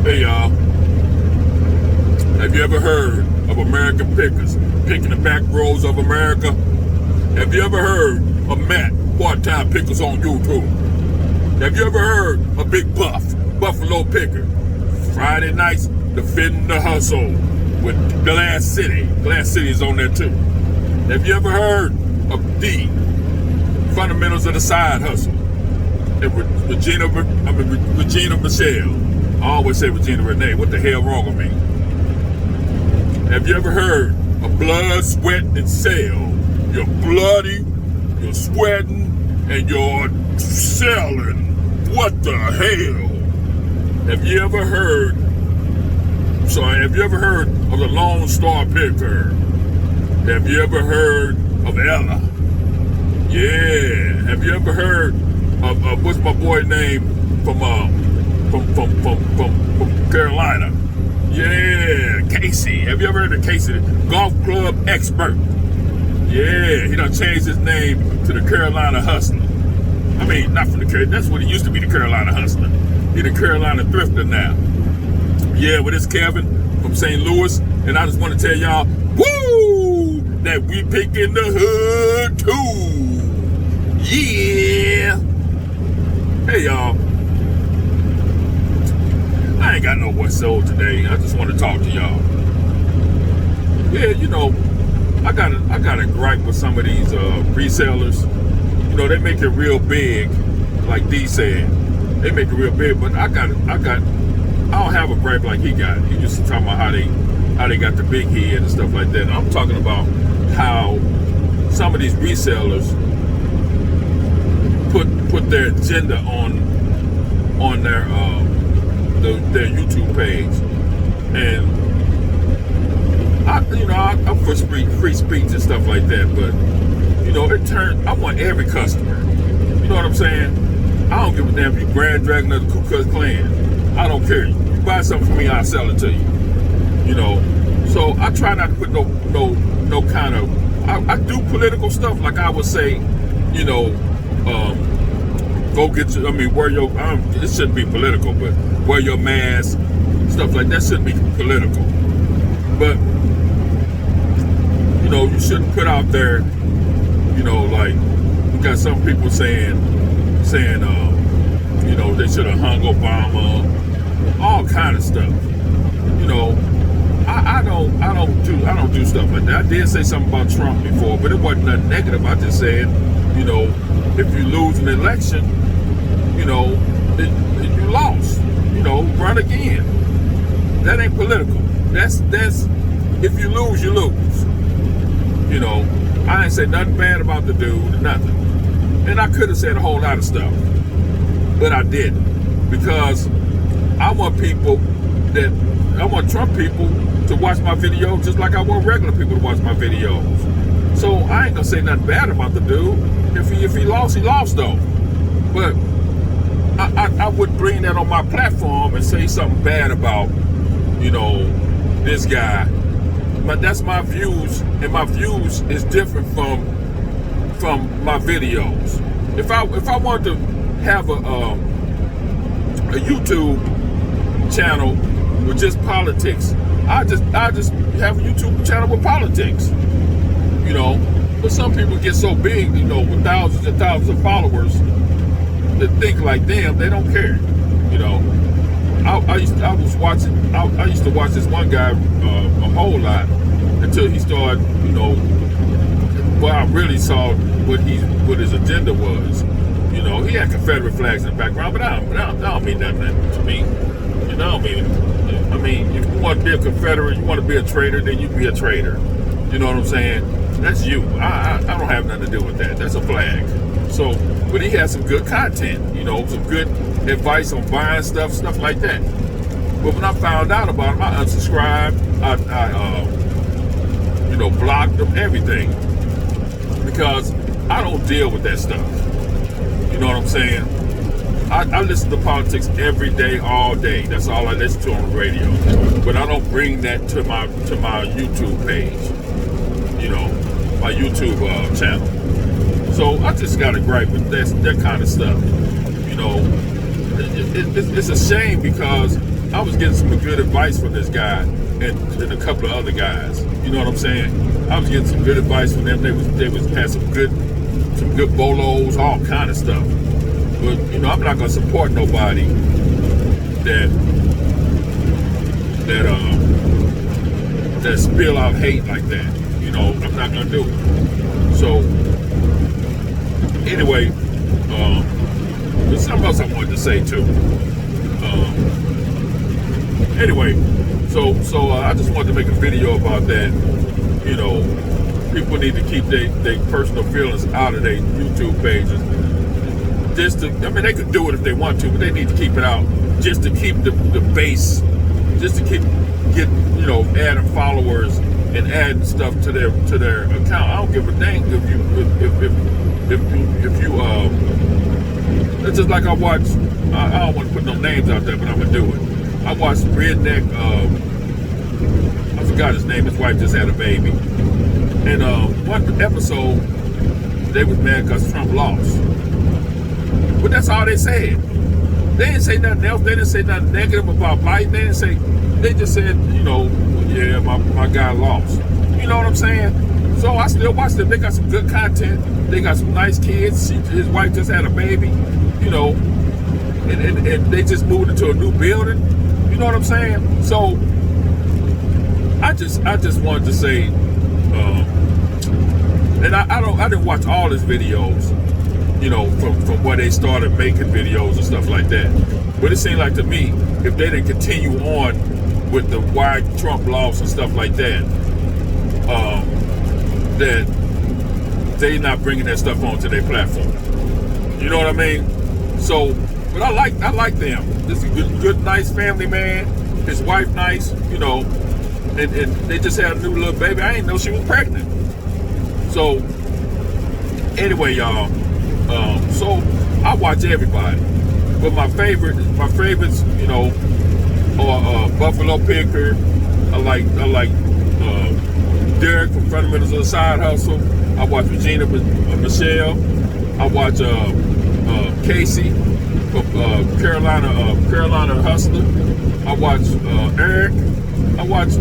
Hey y'all, have you ever heard of American pickers picking the back roads of America? Have you ever heard of Matt, part-time pickers on YouTube? Have you ever heard of Big Buff, Buffalo Picker? Friday nights, defending the hustle with Glass City. Glass City is on there too. Have you ever heard of D, Fundamentals of the Side Hustle? And Regina Michelle. I always say Regina Renee. What the hell wrong with me? Have you ever heard of Blood, Sweat, and Sale? You're bloody, you're sweating, and you're selling. What the hell? Have you ever heard of the Lone Star Picker? Have you ever heard of Ella? Yeah. Have you ever heard of what's my boy name from Carolina? Yeah, Casey. Have you ever heard of Casey, golf club expert? Yeah, he done changed his name to the Carolina Hustler. I mean, not from the Carolina, that's what he used to be, the Carolina Hustler. He the Carolina Thrifter now. Yeah, well, it's Kevin from St. Louis, and I just want to tell y'all, woo, that we pickin' the hood too. Yeah. Hey, y'all. I ain't got no what's sold today. I just want to talk to y'all. Yeah, you know, I got a gripe with some of these resellers. You know, they make it real big, like D said. They make it real big, but I don't have a gripe like he got. He just talking about how they got the big head and stuff like that. I'm talking about how some of these resellers put their agenda on their YouTube page, and I'm for free speech and stuff like that, but you know, I want every customer. You know what I'm saying? I don't give a damn if you Grand Dragon or the Ku Klux Klan. I don't care. You buy something from me, I'll sell it to you. You know, so I try not to put no kind of. I do political stuff, like I would say, you know, go get your. I mean, wear your. It shouldn't be political, but wear your mask, stuff like that shouldn't be political. But you know, you shouldn't put out there, you know, like we got some people saying, you know, they should have hung Obama, all kind of stuff. You know, I don't do stuff like that. I did say something about Trump before, but it wasn't nothing negative. I just said, you know, if you lose an election, you know, you lost. You know, run again. That ain't political. That's if you lose, you lose. You know, I ain't say nothing bad about the dude, nothing. And I could have said a whole lot of stuff, but I didn't, because I want Trump people to watch my videos just like I want regular people to watch my videos. So I ain't gonna say nothing bad about the dude. If he lost, he lost though. But I would bring that on my platform and say something bad about, you know, this guy. But that's my views, and my views is different from my videos. If I wanted to have a YouTube channel with just politics, I just have a YouTube channel with politics. You know, but some people get so big, you know, with thousands and thousands of followers, that think like them, they don't care. You know, I used to watch this one guy a whole lot until he started, you know, well, I really saw what his agenda was. You know, he had Confederate flags in the background, but I don't mean nothing to me. You know, I mean, if you want to be a Confederate, you want to be a traitor, then you be a traitor. You know what I'm saying? That's you. I don't have nothing to do with that. That's a flag. So, but he had some good content, you know, some good advice on buying stuff like that. But when I found out about him, I unsubscribed. I you know, blocked him, everything, because I don't deal with that stuff. You know what I'm saying? I listen to politics every day, all day. That's all I listen to on the radio. But I don't bring that to my YouTube page. You know, my YouTube channel. So I just got a gripe with that kind of stuff. You know, it's a shame, because I was getting some good advice from this guy and a couple of other guys. You know what I'm saying? I was getting some good advice from them. They was had some good bolos, all kind of stuff. But you know, I'm not gonna support nobody that spill out hate like that. You know, I'm not gonna do it. So anyway, there's something else I wanted to say too. Anyway, so I just wanted to make a video about that. You know, people need to keep their personal feelings out of their YouTube pages. I mean, they could do it if they want to, but they need to keep it out just to keep the base, just to get you know, adding followers and adding stuff to their account. I don't give a dang if you it's just like I watch. I don't want to put no names out there, but I'm gonna do it. I watched Redneck. I forgot his name. His wife just had a baby, and one episode they was mad because Trump lost. But that's all they said. They didn't say nothing else. They didn't say nothing negative about Biden. They didn't say. They just said, you know, yeah, my guy lost. You know what I'm saying? So I still watch them. They got some good content. They got some nice kids. His wife just had a baby. You know, and they just moved into a new building. You know what I'm saying? So I just wanted to say, and I didn't watch all his videos. You know, from where they started making videos and stuff like that. But it seemed like to me, if they didn't continue on with the why Trump lost and stuff like that, that they not bringing that stuff onto their platform. You know what I mean? So, but I like them. This is a good, nice family man. His wife nice, you know, and they just had a new little baby. I didn't know she was pregnant. So, anyway, y'all. So I watch everybody, but my favorites, you know, are Buffalo Picker. I like Derek from Fundmentalz of the Side Hustle. I watch Regina Michelle. I watch Casey from Carolina Hustler. I watch Eric. I watch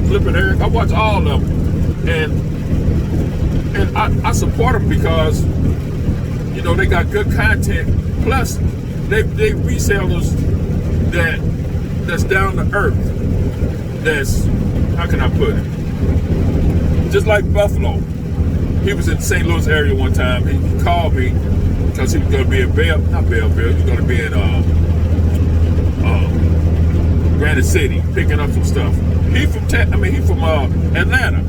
Flippin' Eric. I watch all of them, and I support them because, you know, they got good content. Plus, they resellers that's down to earth. That's, how can I put it? Just like Buffalo. He was in the St. Louis area one time. He called me because he was going to be in Belleville. He was going to be in Granite City picking up some stuff. He from Atlanta.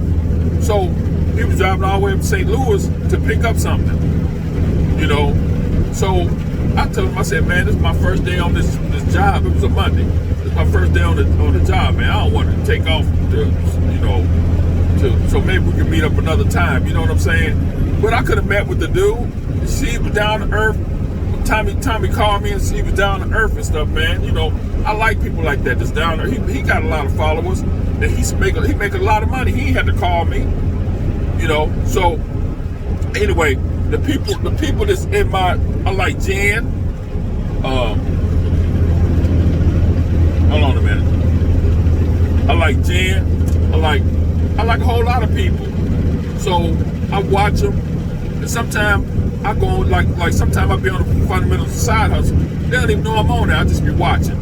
So he was driving all the way up to St. Louis to pick up something. You know, so I told him, I said, man, this is my first day on this job. It was a Monday. It's my first day on the job, man. I don't want to take off, so maybe we can meet up another time. You know what I'm saying? But I could have met with the dude. He was down to earth. Tommy called me and he was down to earth and stuff, man. You know, I like people like that that's down there. He got a lot of followers, and he make a lot of money. He ain't had to call me. You know, so anyway. The people that's in I like Jan. Hold on a minute. I like Jan. I like a whole lot of people. So I watch them, and sometimes I go like sometimes I be on the Fundmentalz Side Hustle. They don't even know I'm on there. I just be watching.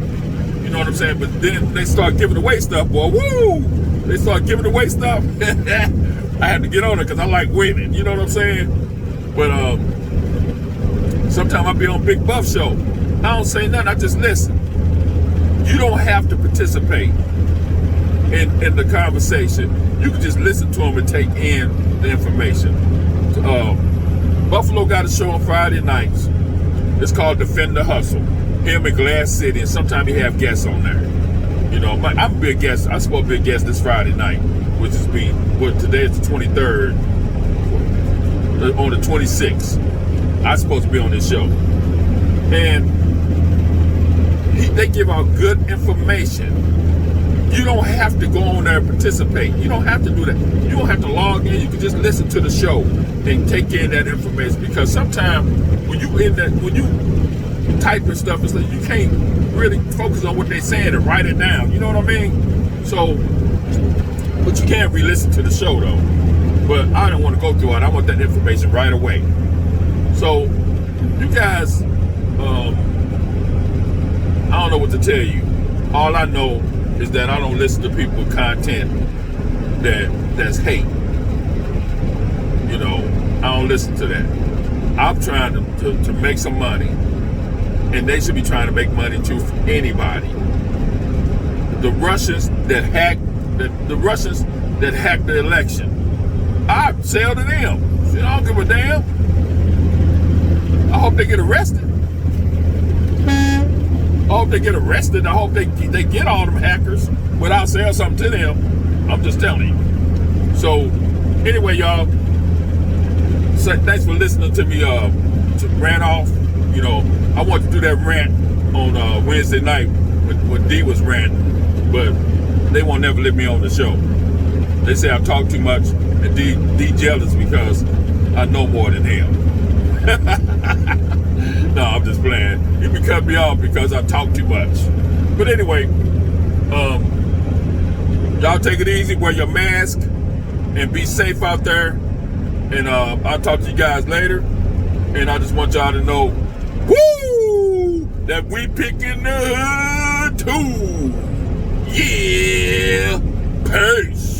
You know what I'm saying? But then they start giving away stuff, boy. Woo! They start giving away stuff. I had to get on it because I like winning. You know what I'm saying? But sometimes I be on Big Buff Show. I don't say nothing. I just listen. You don't have to participate in the conversation. You can just listen to them and take in the information. Buffalo got a show on Friday nights. It's called Defend the Hustle. Him in Glass City, and sometimes he have guests on there. You know, I'm a big guest. I'm supposed to be a guest this Friday night, which is today is the 23rd. On the 26th, I'm supposed to be on this show, and they give out good information. You don't have to go on there and participate. You don't have to do that. You don't have to log in. You can just listen to the show and take in that information. Because sometimes when you typing stuff, it's like you can't really focus on what they're saying and write it down. You know what I mean? So, but you can re-listen to the show though. But I don't want to go through it. I want that information right away. So, you guys, I don't know what to tell you. All I know is that I don't listen to people with content that's hate. You know, I don't listen to that. I'm trying to make some money, and they should be trying to make money too for anybody. The Russians that hacked the election, I sell to them. I don't give a damn. I hope they get arrested. I hope they get arrested. I hope they get all them hackers without saying something to them. I'm just telling you. So, anyway, y'all, so thanks for listening to me to rant off. You know, I wanted to do that rant on Wednesday night when D was ranting, but they won't never let me on the show. They say I talk too much, and D jealous because I know more than him. No, I'm just playing. You can cut me off because I talk too much. But anyway, y'all take it easy, wear your mask, and be safe out there. And I'll talk to you guys later. And I just want y'all to know, woo, that we pickin the hood too. Yeah, peace.